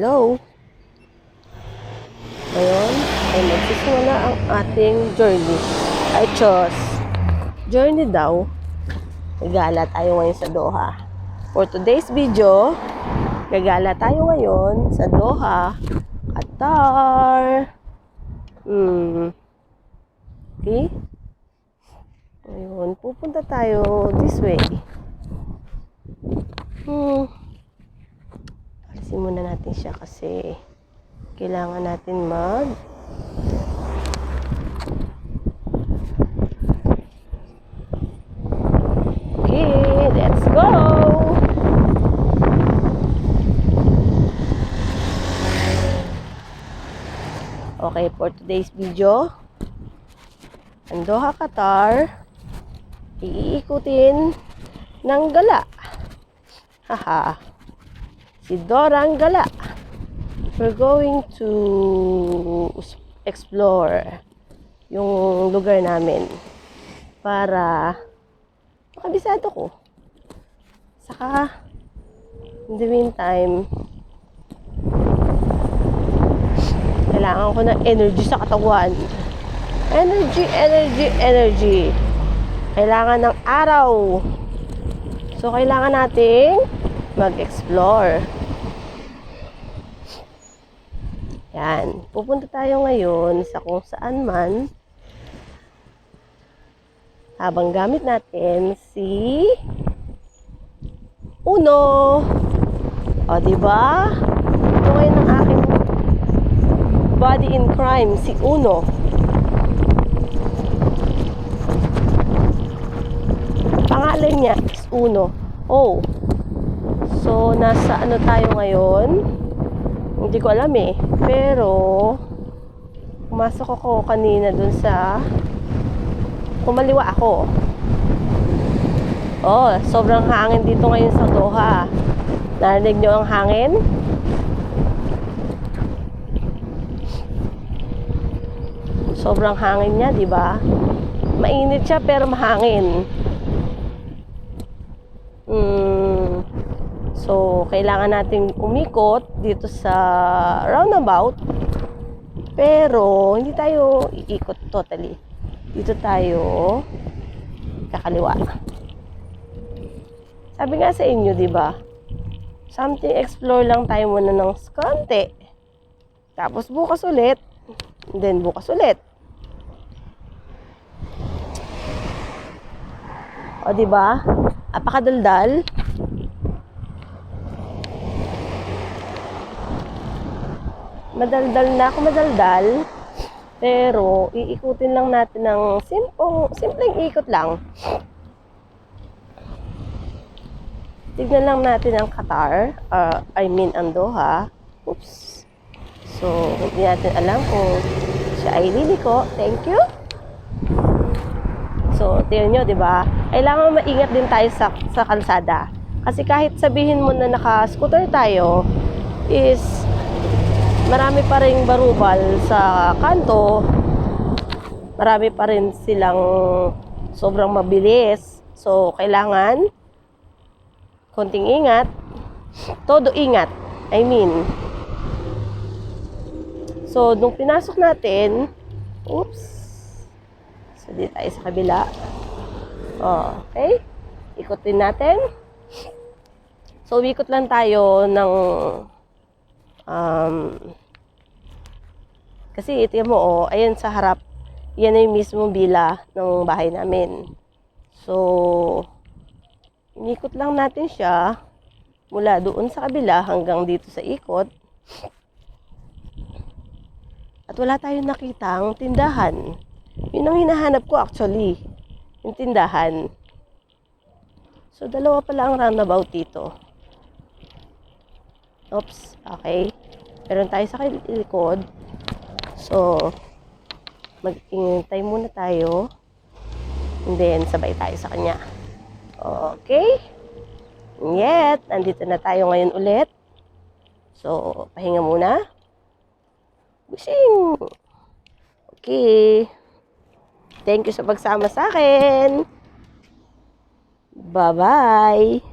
Hello? Ngayon ay magsisimula ang ating journey. Ay, Diyos. Journey daw. Gagala tayo ngayon sa Doha. For today's video, gagala tayo ngayon sa Doha, Qatar. Okay? Ngayon, pupunta tayo this way. Alisin muna natin siya kasi kailangan natin Okay, let's go! Okay, for today's video, ang Doha, Qatar, iikutin ng gala. Haha. Si Dorang Gala. We're going to explore yung lugar namin para makabisado ko. Saka, in the meantime, kailangan ko ng energy sa katawan. Energy. Kailangan ng araw. So, kailangan nating mag-explore. Yan. Pupunta tayo ngayon sa kung saan man habang gamit natin si Uno. O, diba? Ito ngayon ang aking body in crime, si Uno. Pangalan niya is Uno. Oh. So, nasa ano tayo ngayon? Hindi ko alam eh. Pero, pumasok ako kanina dun sa kumaliwa ako. Oh, sobrang hangin dito ngayon sa Doha. Narinig nyo ang hangin? Sobrang hangin niya, di ba? Mainit siya pero mahangin. So, kailangan nating umikot dito sa roundabout. Pero, hindi tayo iikot totally. Dito tayo kakaliwa. Sabi nga sa inyo, di ba? Something explore lang tayo muna ng konti. Tapos bukas ulit. Then bukas ulit. O, di ba? Apakadaldal. Madaldal. Pero, iikutin lang natin ng simpleng ikot lang. Tignan lang natin ang Qatar. Ang Doha. Oops. So, hindi natin alam kung siya ay liliko. Thank you. So, tingnan nyo, di ba? Kailangan maingat din tayo sa kalsada. Kasi kahit sabihin mo na naka-scooter tayo, is marami pa rin barubal sa kanto. Marami pa rin silang sobrang mabilis. So, kailangan konting ingat. Todo ingat. So, nung pinasok natin, oops. So, dito tayo sa kabila. Okay. Ikutin natin. So, ikot lang tayo ng kasi ito mo, ayan sa harap, yan ay mismo bila ng bahay namin. So, inikot lang natin siya mula doon sa kabila hanggang dito sa ikot. At wala tayong nakitang tindahan. Yun ang hinahanap ko actually, yung tindahan. So, dalawa pala ang roundabout dito. Oops, okay. Meron tayo sa likod. So, mag-ingintay muna tayo. And then, sabay tayo sa kanya. Okay. Yet, nandito na tayo ngayon ulit. So, pahinga muna. Busing! Okay. Thank you sa pagsama sa akin. Bye-bye!